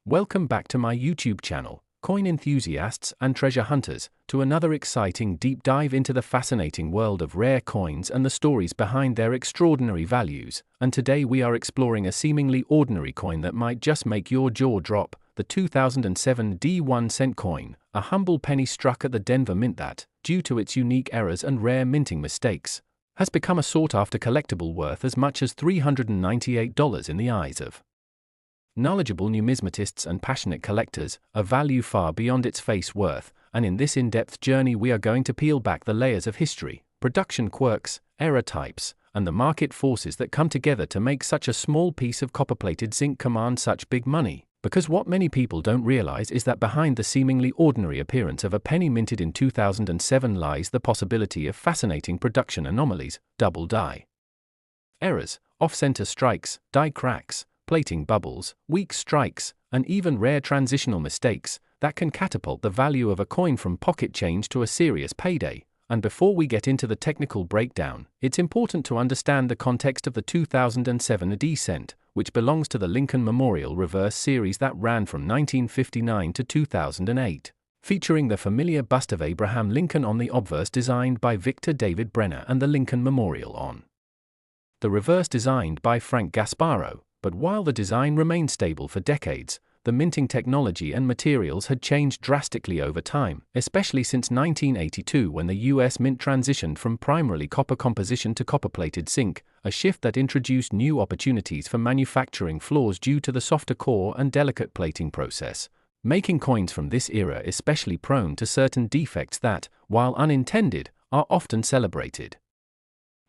Welcome back to my YouTube channel, coin enthusiasts and treasure hunters, to another exciting deep dive into the fascinating world of rare coins and the stories behind their extraordinary values. And today we are exploring a seemingly ordinary coin that might just make your jaw drop, the 2007 D1 cent coin, a humble penny struck at the Denver Mint that, due to its unique errors and rare minting mistakes, has become a sought-after collectible worth as much as $398 in the eyes of knowledgeable numismatists and passionate collectors, a value far beyond its face worth. And in this in-depth journey we are going to peel back the layers of history, production quirks, error types, and the market forces that come together to make such a small piece of copper-plated zinc command such big money. Because what many people don't realize is that behind the seemingly ordinary appearance of a penny minted in 2007 lies the possibility of fascinating production anomalies, double die errors, off-center strikes, die cracks, plating bubbles, weak strikes, and even rare transitional mistakes that can catapult the value of a coin from pocket change to a serious payday. And before we get into the technical breakdown, it's important to understand the context of the 2007 D-cent, which belongs to the Lincoln Memorial Reverse series that ran from 1959 to 2008, featuring the familiar bust of Abraham Lincoln on the obverse designed by Victor David Brenner and the Lincoln Memorial on the reverse designed by Frank Gasparo. But while the design remained stable for decades, the minting technology and materials had changed drastically over time, especially since 1982 when the US Mint transitioned from primarily copper composition to copper-plated zinc, a shift that introduced new opportunities for manufacturing flaws due to the softer core and delicate plating process, making coins from this era especially prone to certain defects that, while unintended, are often celebrated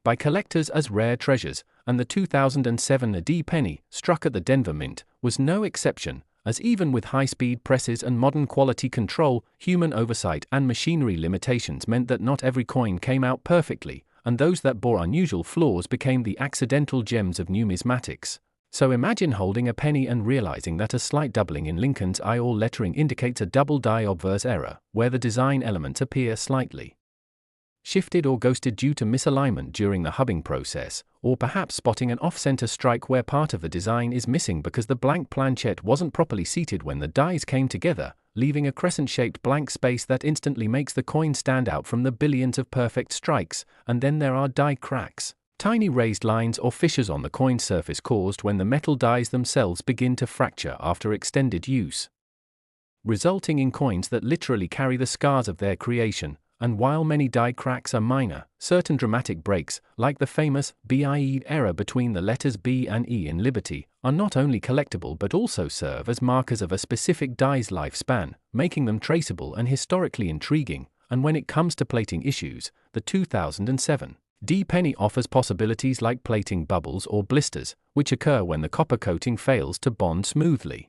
by collectors as rare treasures. And the 2007 D penny, struck at the Denver Mint, was no exception, as even with high-speed presses and modern quality control, human oversight and machinery limitations meant that not every coin came out perfectly, and those that bore unusual flaws became the accidental gems of numismatics. So imagine holding a penny and realizing that a slight doubling in Lincoln's I or lettering indicates a double die obverse error, where the design elements appear slightly shifted or ghosted due to misalignment during the hubbing process, or perhaps spotting an off-center strike where part of the design is missing because the blank planchette wasn't properly seated when the dies came together, leaving a crescent-shaped blank space that instantly makes the coin stand out from the billions of perfect strikes. And then there are die cracks, tiny raised lines or fissures on the coin surface caused when the metal dies themselves begin to fracture after extended use, resulting in coins that literally carry the scars of their creation. And while many die cracks are minor, certain dramatic breaks, like the famous BIE error between the letters B and E in Liberty, are not only collectible but also serve as markers of a specific die's lifespan, making them traceable and historically intriguing. And when it comes to plating issues, the 2007 D penny offers possibilities like plating bubbles or blisters, which occur when the copper coating fails to bond smoothly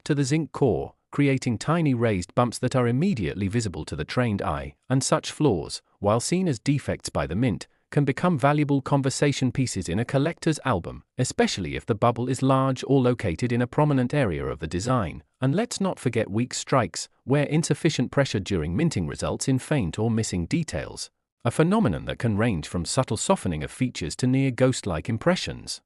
to the zinc core, creating tiny raised bumps that are immediately visible to the trained eye. And such flaws, while seen as defects by the mint, can become valuable conversation pieces in a collector's album, especially if the bubble is large or located in a prominent area of the design. And let's not forget weak strikes, where insufficient pressure during minting results in faint or missing details, a phenomenon that can range from subtle softening of features to near ghost-like impressions,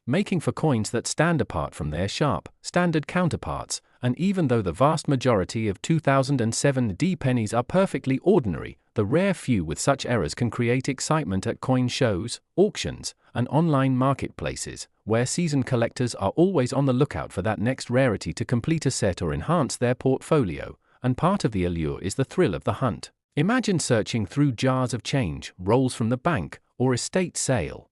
making for coins that stand apart from their sharp, standard counterparts. And even though the vast majority of 2007 D pennies are perfectly ordinary, the rare few with such errors can create excitement at coin shows, auctions, and online marketplaces, where seasoned collectors are always on the lookout for that next rarity to complete a set or enhance their portfolio. And part of the allure is the thrill of the hunt. Imagine searching through jars of change, rolls from the bank, or estate sale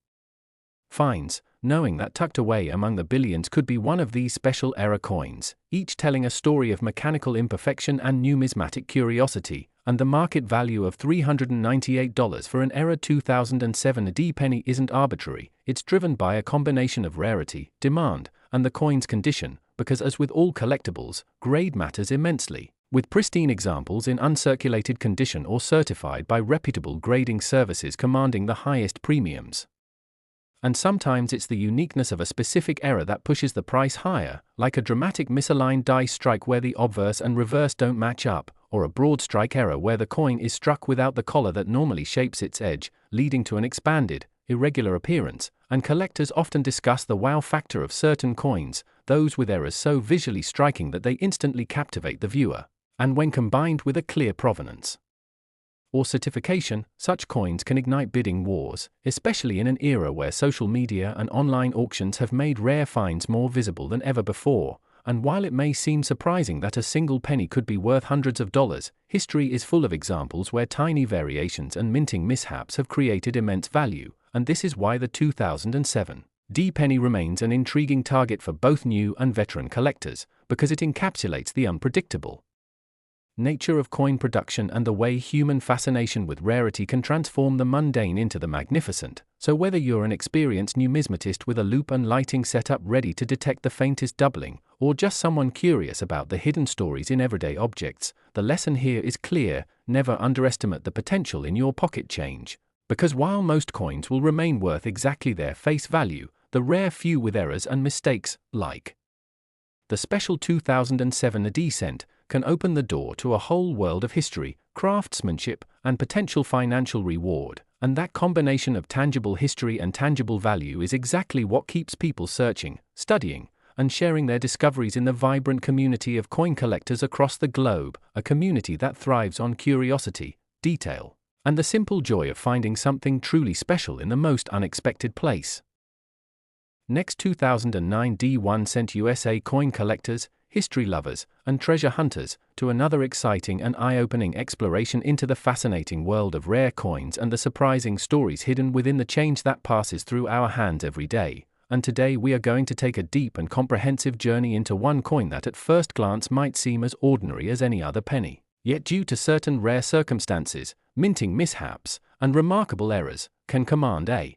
finds, knowing that tucked away among the billions could be one of these special error coins, each telling a story of mechanical imperfection and numismatic curiosity. And the market value of $398 for an error 2007 D penny isn't arbitrary, it's driven by a combination of rarity, demand, and the coin's condition, because as with all collectibles, grade matters immensely, with pristine examples in uncirculated condition or certified by reputable grading services commanding the highest premiums. And sometimes it's the uniqueness of a specific error that pushes the price higher, like a dramatic misaligned die strike where the obverse and reverse don't match up, or a broad strike error where the coin is struck without the collar that normally shapes its edge, leading to an expanded, irregular appearance. And collectors often discuss the wow factor of certain coins, those with errors so visually striking that they instantly captivate the viewer, and when combined with a clear provenance or certification, such coins can ignite bidding wars, especially in an era where social media and online auctions have made rare finds more visible than ever before. And while it may seem surprising that a single penny could be worth hundreds of dollars, history is full of examples where tiny variations and minting mishaps have created immense value, and this is why the 2007 D penny remains an intriguing target for both new and veteran collectors, because it encapsulates the unpredictable nature of coin production and the way human fascination with rarity can transform the mundane into the magnificent. So whether you're an experienced numismatist with a loupe and lighting setup ready to detect the faintest doubling, or just someone curious about the hidden stories in everyday objects, the lesson here is clear: never underestimate the potential in your pocket change. Because while most coins will remain worth exactly their face value, the rare few with errors and mistakes, like the special 2007 AD cent, can open the door to a whole world of history, craftsmanship, and potential financial reward. And that combination of tangible history and tangible value is exactly what keeps people searching, studying, and sharing their discoveries in the vibrant community of coin collectors across the globe, a community that thrives on curiosity, detail, and the simple joy of finding something truly special in the most unexpected place. Next, 2009 D1 cent USA coin collectors, history lovers, and treasure hunters, to another exciting and eye-opening exploration into the fascinating world of rare coins and the surprising stories hidden within the change that passes through our hands every day. And today we are going to take a deep and comprehensive journey into one coin that at first glance might seem as ordinary as any other penny. Yet due to certain rare circumstances, minting mishaps, and remarkable errors, can command a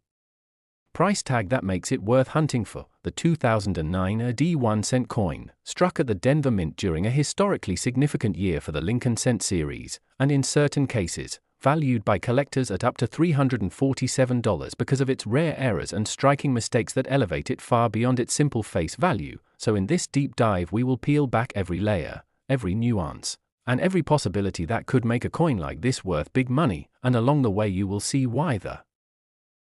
price tag that makes it worth hunting for. The 2009 D1 cent coin, struck at the Denver Mint during a historically significant year for the Lincoln Cent series, and in certain cases, valued by collectors at up to $347 because of its rare errors and striking mistakes that elevate it far beyond its simple face value. So in this deep dive we will peel back every layer, every nuance, and every possibility that could make a coin like this worth big money, and along the way you will see why the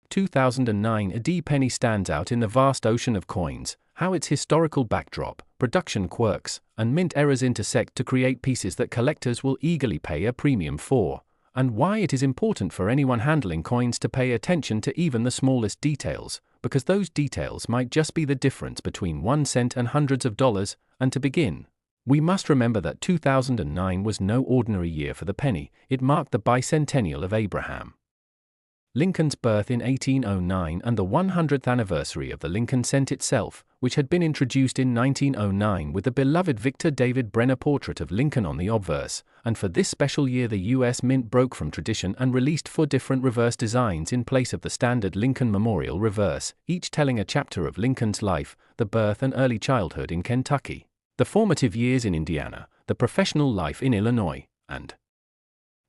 2009 AD penny stands out in the vast ocean of coins, how its historical backdrop, production quirks, and mint errors intersect to create pieces that collectors will eagerly pay a premium for, and why it is important for anyone handling coins to pay attention to even the smallest details, because those details might just be the difference between 1 cent and hundreds of dollars. And to begin, we must remember that 2009 was no ordinary year for the penny. It marked the bicentennial of Abraham Lincoln's birth in 1809 and the 100th anniversary of the Lincoln Cent itself, which had been introduced in 1909 with the beloved Victor David Brenner portrait of Lincoln on the obverse. And for this special year the U.S. Mint broke from tradition and released 4 different reverse designs in place of the standard Lincoln Memorial reverse, each telling a chapter of Lincoln's life: the birth and early childhood in Kentucky, the formative years in Indiana, the professional life in Illinois, and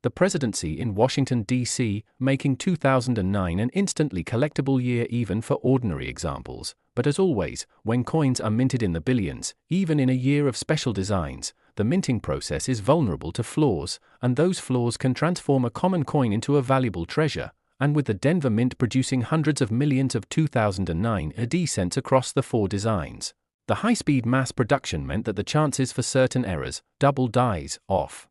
the presidency in Washington, D.C., making 2009 an instantly collectible year even for ordinary examples. But as always, when coins are minted in the billions, even in a year of special designs, the minting process is vulnerable to flaws, and those flaws can transform a common coin into a valuable treasure. And with the Denver Mint producing hundreds of millions of 2009 AD cents across the 4 designs, the high-speed mass production meant that the chances for certain errors, double dies, off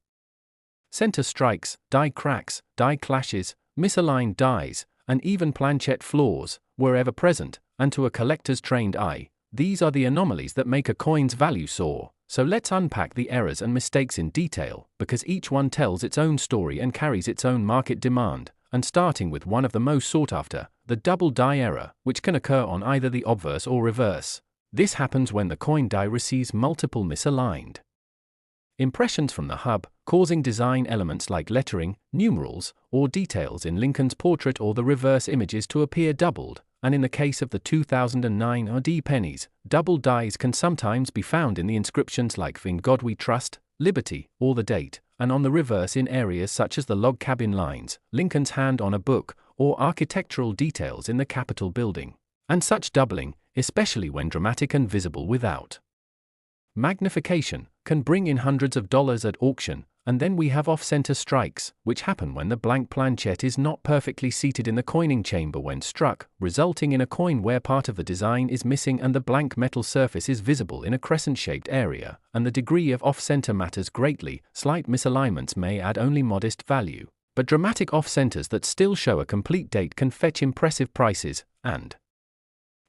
center strikes, die cracks, die clashes, misaligned dies, and even planchette flaws, were ever present, and to a collector's trained eye, these are the anomalies that make a coin's value soar. So let's unpack the errors and mistakes in detail, because each one tells its own story and carries its own market demand, and starting with one of the most sought after, the double die error, which can occur on either the obverse or reverse. This happens when the coin die receives multiple misaligned impressions from the hub, causing design elements like lettering, numerals, or details in Lincoln's portrait or the reverse images to appear doubled. And in the case of the 2009 AD pennies, double dies can sometimes be found in the inscriptions like "In God We Trust," "Liberty," or the date, and on the reverse in areas such as the log cabin lines, Lincoln's hand on a book, or architectural details in the Capitol building. And such doubling, especially when dramatic and visible without magnification, can bring in hundreds of dollars at auction, And then we have off-center strikes, which happen when the blank planchet is not perfectly seated in the coining chamber when struck, resulting in a coin where part of the design is missing and the blank metal surface is visible in a crescent-shaped area, and the degree of off-center matters greatly. Slight misalignments may add only modest value, but dramatic off-centers that still show a complete date can fetch impressive prices, and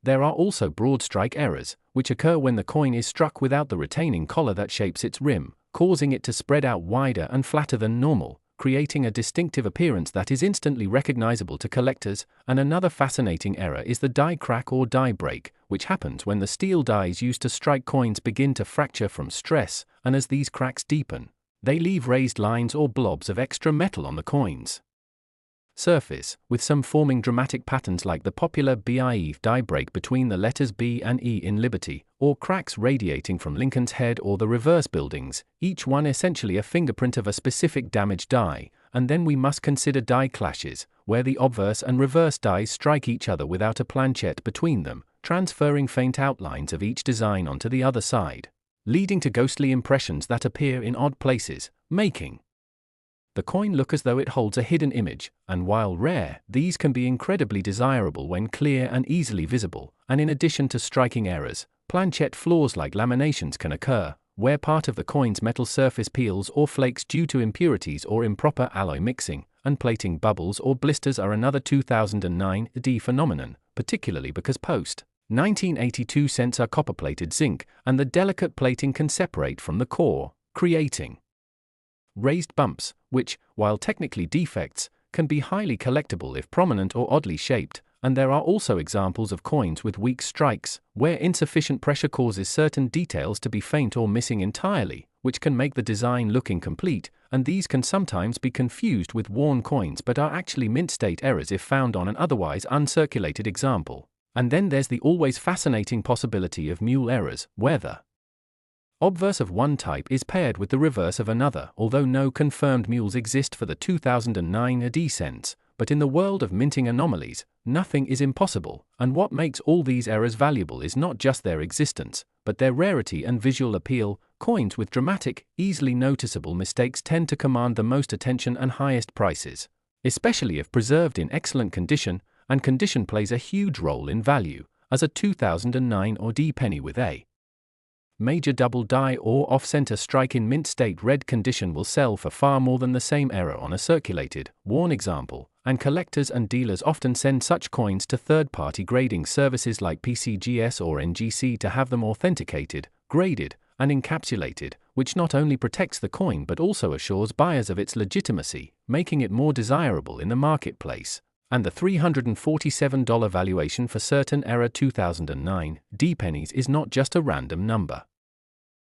there are also broad strike errors, which occur when the coin is struck without the retaining collar that shapes its rim, causing it to spread out wider and flatter than normal, creating a distinctive appearance that is instantly recognizable to collectors. And another fascinating error is the die crack or die break, which happens when the steel dies used to strike coins begin to fracture from stress, and as these cracks deepen, they leave raised lines or blobs of extra metal on the coin's surface, with some forming dramatic patterns like the popular BIE die break between the letters B and E in Liberty, or cracks radiating from Lincoln's head or the reverse buildings, each one essentially a fingerprint of a specific damaged die. And then we must consider die clashes, where the obverse and reverse dies strike each other without a planchet between them, transferring faint outlines of each design onto the other side, leading to ghostly impressions that appear in odd places, making the coin look as though it holds a hidden image. And while rare, these can be incredibly desirable when clear and easily visible. And in addition to striking errors, planchet flaws like laminations can occur, where part of the coin's metal surface peels or flakes due to impurities or improper alloy mixing, and plating bubbles or blisters are another 2009 AD phenomenon, particularly because post-1982 cents are copper-plated zinc, and the delicate plating can separate from the core, creating raised bumps, which, while technically defects, can be highly collectible if prominent or oddly shaped. And there are also examples of coins with weak strikes, where insufficient pressure causes certain details to be faint or missing entirely, which can make the design look incomplete. And these can sometimes be confused with worn coins but are actually mint state errors if found on an otherwise uncirculated example. And then there's the always fascinating possibility of mule errors, where the obverse of one type is paired with the reverse of another, although no confirmed mules exist for the 2009 AD cents. But in the world of minting anomalies, nothing is impossible, and what makes all these errors valuable is not just their existence, but their rarity and visual appeal. Coins with dramatic, easily noticeable mistakes tend to command the most attention and highest prices, especially if preserved in excellent condition, and condition plays a huge role in value, as a 2009 AD penny with a major double die or off-center strike in mint state red condition will sell for far more than the same error on a circulated, worn example, and collectors and dealers often send such coins to third-party grading services like PCGS or NGC to have them authenticated, graded, and encapsulated, which not only protects the coin but also assures buyers of its legitimacy, making it more desirable in the marketplace. And the $347 valuation for certain era 2009 D pennies is not just a random number,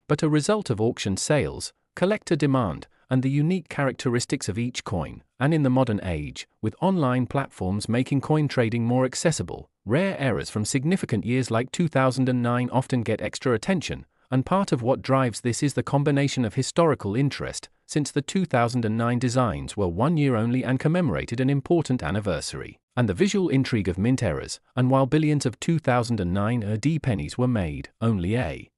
but a result of auction sales, collector demand, and the unique characteristics of each coin. And in the modern age, with online platforms making coin trading more accessible, rare errors from significant years like 2009 often get extra attention. And part of what drives this is the combination of historical interest, since the 2009 designs were 1 year only and commemorated an important anniversary, and the visual intrigue of mint errors. And while billions of 2009 AD pennies were made, only a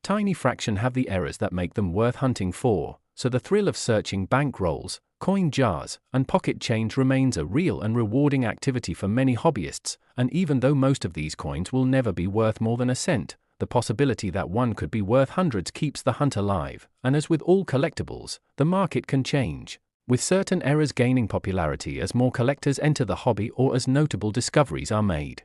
tiny fraction have the errors that make them worth hunting for, so the thrill of searching bank rolls, coin jars, and pocket change remains a real and rewarding activity for many hobbyists. And even though most of these coins will never be worth more than a cent, the possibility that one could be worth hundreds keeps the hunt alive. And as with all collectibles, the market can change, with certain errors gaining popularity as more collectors enter the hobby or as notable discoveries are made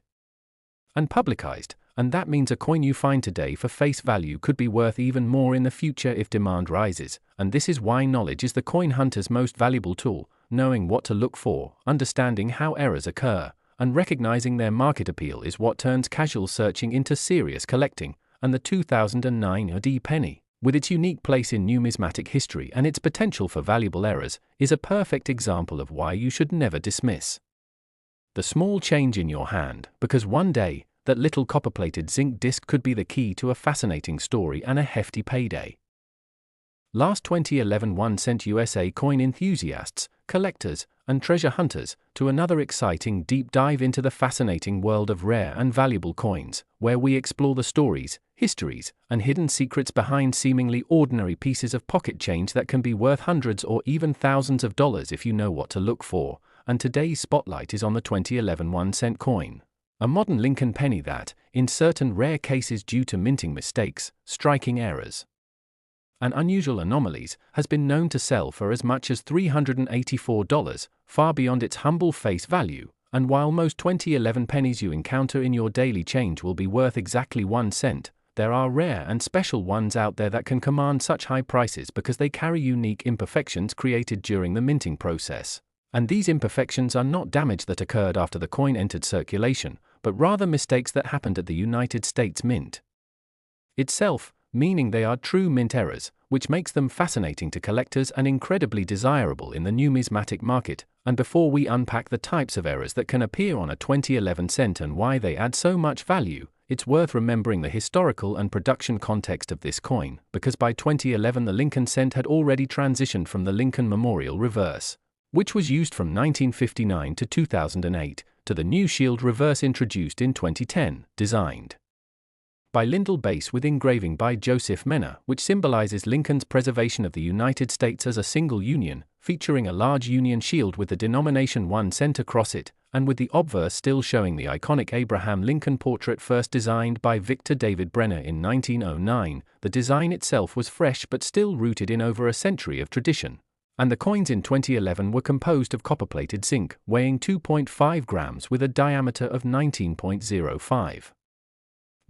and publicized. And that means a coin you find today for face value could be worth even more in the future if demand rises. And this is why knowledge is the coin hunter's most valuable tool, knowing what to look for, understanding how errors occur, and recognizing their market appeal is what turns casual searching into serious collecting. And the 2009 AD penny, with its unique place in numismatic history and its potential for valuable errors, is a perfect example of why you should never dismiss the small change in your hand, because one day, that little copper-plated zinc disc could be the key to a fascinating story and a hefty payday. Last 2011 1-cent USA coin enthusiasts, collectors, and treasure hunters, to another exciting deep dive into the fascinating world of rare and valuable coins, where we explore the stories, histories, and hidden secrets behind seemingly ordinary pieces of pocket change that can be worth hundreds or even thousands of dollars if you know what to look for. And today's spotlight is on the 2011 1-cent coin, a modern Lincoln penny that, in certain rare cases due to minting mistakes, striking errors, and unusual anomalies, has been known to sell for as much as $384, far beyond its humble face value. And while most 2011 pennies you encounter in your daily change will be worth exactly 1 cent, there are rare and special ones out there that can command such high prices because they carry unique imperfections created during the minting process. And these imperfections are not damage that occurred after the coin entered circulation, but rather mistakes that happened at the United States Mint itself, meaning they are true mint errors, which makes them fascinating to collectors and incredibly desirable in the numismatic market. And before we unpack the types of errors that can appear on a 2011 cent and why they add so much value, it's worth remembering the historical and production context of this coin, because by 2011 the Lincoln cent had already transitioned from the Lincoln Memorial reverse, which was used from 1959 to 2008, to the new shield reverse introduced in 2010, designed by Lyndall base with engraving by Joseph Menner, which symbolizes Lincoln's preservation of the United States as a single union, featuring a large Union shield with the denomination 1 cent across it, and with the obverse still showing the iconic Abraham Lincoln portrait first designed by Victor David Brenner in 1909. The design itself was fresh but still rooted in over a century of tradition. And the coins in 2011 were composed of copper-plated zinc, weighing 2.5 grams with a diameter of 19.05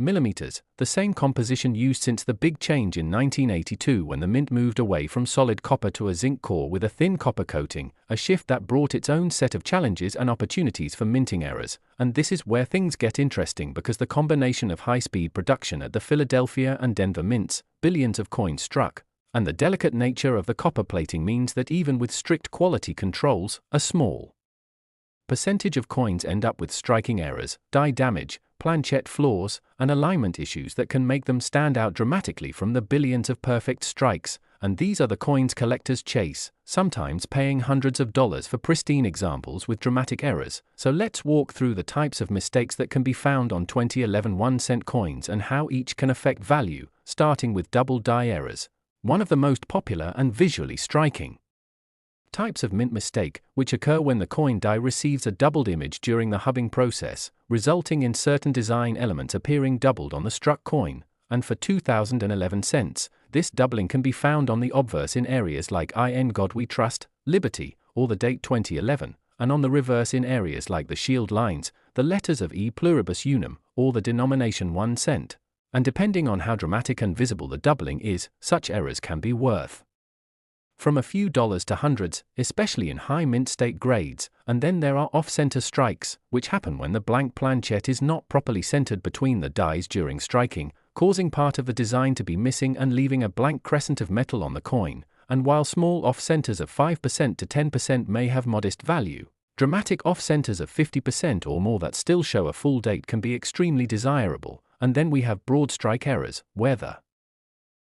millimeters, the same composition used since the big change in 1982 when the mint moved away from solid copper to a zinc core with a thin copper coating, a shift that brought its own set of challenges and opportunities for minting errors. And this is where things get interesting, because the combination of high-speed production at the Philadelphia and Denver mints, billions of coins struck, and the delicate nature of the copper plating means that even with strict quality controls, a small percentage of coins end up with striking errors, die damage, planchette flaws, and alignment issues that can make them stand out dramatically from the billions of perfect strikes. And these are the coins collectors chase, sometimes paying hundreds of dollars for pristine examples with dramatic errors. So let's walk through the types of mistakes that can be found on 2011 1-cent coins and how each can affect value, starting with double die errors, one of the most popular and visually striking types of mint mistake, which occur when the coin die receives a doubled image during the hubbing process, resulting in certain design elements appearing doubled on the struck coin. And for 2011 cents, this doubling can be found on the obverse in areas like "In God We Trust," "Liberty," or the date 2011, and on the reverse in areas like the shield lines, the letters of "E Pluribus Unum," or the denomination 1 cent. And depending on how dramatic and visible the doubling is, such errors can be worth from a few dollars to hundreds, especially in high mint state grades. And then there are off-center strikes, which happen when the blank planchette is not properly centered between the dies during striking, causing part of the design to be missing and leaving a blank crescent of metal on the coin. And while small off-centers of 5% to 10% may have modest value, dramatic off-centers of 50% or more that still show a full date can be extremely desirable. And then we have broad strike errors, where the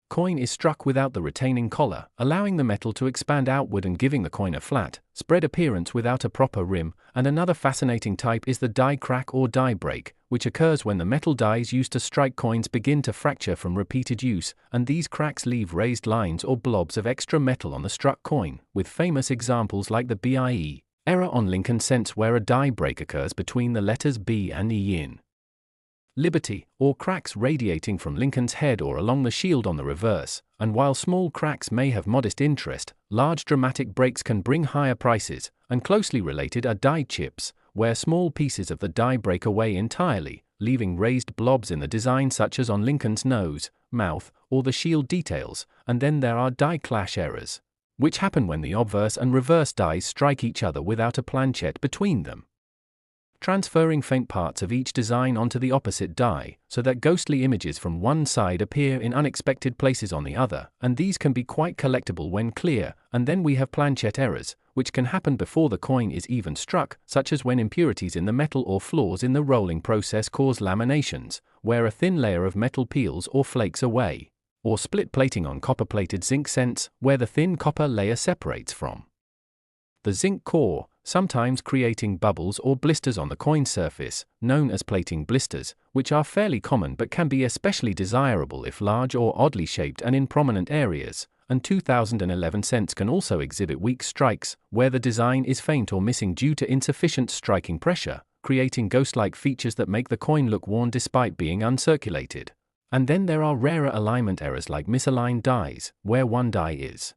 coin is struck without the retaining collar, allowing the metal to expand outward and giving the coin a flat, spread appearance without a proper rim. And another fascinating type is the die crack or die break, which occurs when the metal dies used to strike coins begin to fracture from repeated use, and these cracks leave raised lines or blobs of extra metal on the struck coin, with famous examples like the BIE error on Lincoln cents, where a die break occurs between the letters B and E in Liberty, or cracks radiating from Lincoln's head or along the shield on the reverse. And while small cracks may have modest interest, large dramatic breaks can bring higher prices. And closely related are die chips, where small pieces of the die break away entirely, leaving raised blobs in the design, such as on Lincoln's nose, mouth, or the shield details. And then there are die clash errors, which happen when the obverse and reverse dies strike each other without a planchette between them, transferring faint parts of each design onto the opposite die, so that ghostly images from one side appear in unexpected places on the other. And these can be quite collectible when clear. And then we have planchette errors, which can happen before the coin is even struck, such as when impurities in the metal or flaws in the rolling process cause laminations, where a thin layer of metal peels or flakes away. or split plating on copper-plated zinc cents, where the thin copper layer separates from the zinc core, sometimes creating bubbles or blisters on the coin surface, known as plating blisters, which are fairly common but can be especially desirable if large or oddly shaped and in prominent areas. And 2011 cents can also exhibit weak strikes, where the design is faint or missing due to insufficient striking pressure, creating ghost-like features that make the coin look worn despite being uncirculated. And then there are rarer alignment errors like misaligned dies, where one die is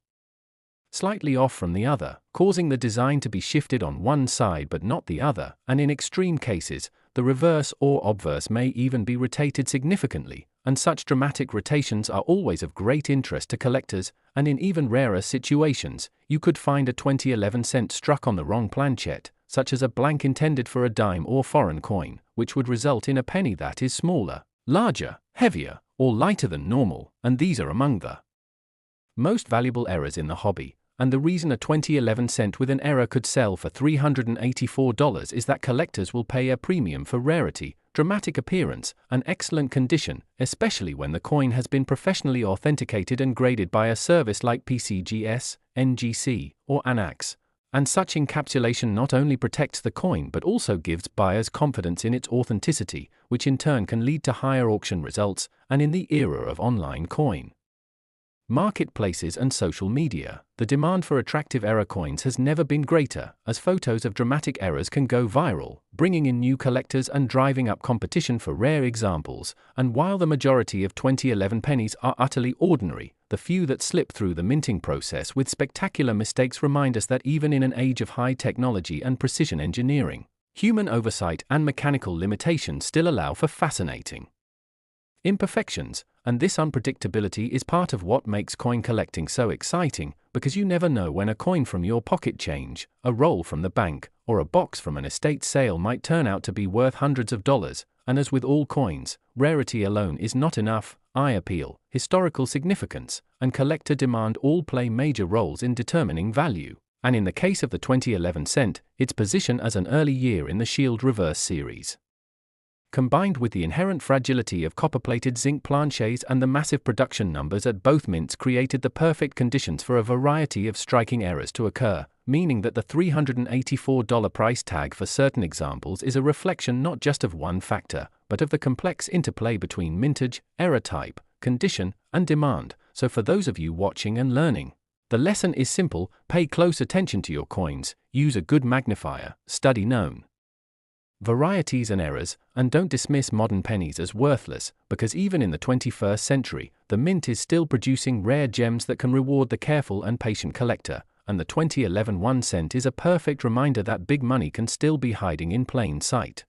slightly off from the other, causing the design to be shifted on one side but not the other, and in extreme cases, the reverse or obverse may even be rotated significantly, and such dramatic rotations are always of great interest to collectors, and in even rarer situations, you could find a 2011 cent struck on the wrong planchet, such as a blank intended for a dime or foreign coin, which would result in a penny that is smaller, larger, heavier, or lighter than normal, and these are among the most valuable errors in the hobby. And the reason a 2011 cent with an error could sell for $384 is that collectors will pay a premium for rarity, dramatic appearance, and excellent condition, especially when the coin has been professionally authenticated and graded by a service like PCGS, NGC, or ANAX. And such encapsulation not only protects the coin but also gives buyers confidence in its authenticity, which in turn can lead to higher auction results, and in the era of online coin marketplaces and social media, the demand for attractive error coins has never been greater, as photos of dramatic errors can go viral, bringing in new collectors and driving up competition for rare examples. And while the majority of 2011 pennies are utterly ordinary, the few that slip through the minting process with spectacular mistakes remind us that even in an age of high technology and precision engineering, human oversight and mechanical limitations still allow for fascinating imperfections, and this unpredictability is part of what makes coin collecting so exciting, because you never know when a coin from your pocket change, a roll from the bank, or a box from an estate sale might turn out to be worth hundreds of dollars. And as with all coins, rarity alone is not enough. Eye appeal, historical significance, and collector demand all play major roles in determining value. And in the case of the 2011 cent, its position as an early year in the Shield Reverse series, combined with the inherent fragility of copper-plated zinc planchets and the massive production numbers at both mints, created the perfect conditions for a variety of striking errors to occur, meaning that the $384 price tag for certain examples is a reflection not just of one factor, but of the complex interplay between mintage, error type, condition, and demand. So for those of you watching and learning, the lesson is simple: pay close attention to your coins, use a good magnifier, study known varieties and errors, and don't dismiss modern pennies as worthless, because even in the 21st century, the mint is still producing rare gems that can reward the careful and patient collector, and the 2011 1 cent is a perfect reminder that big money can still be hiding in plain sight.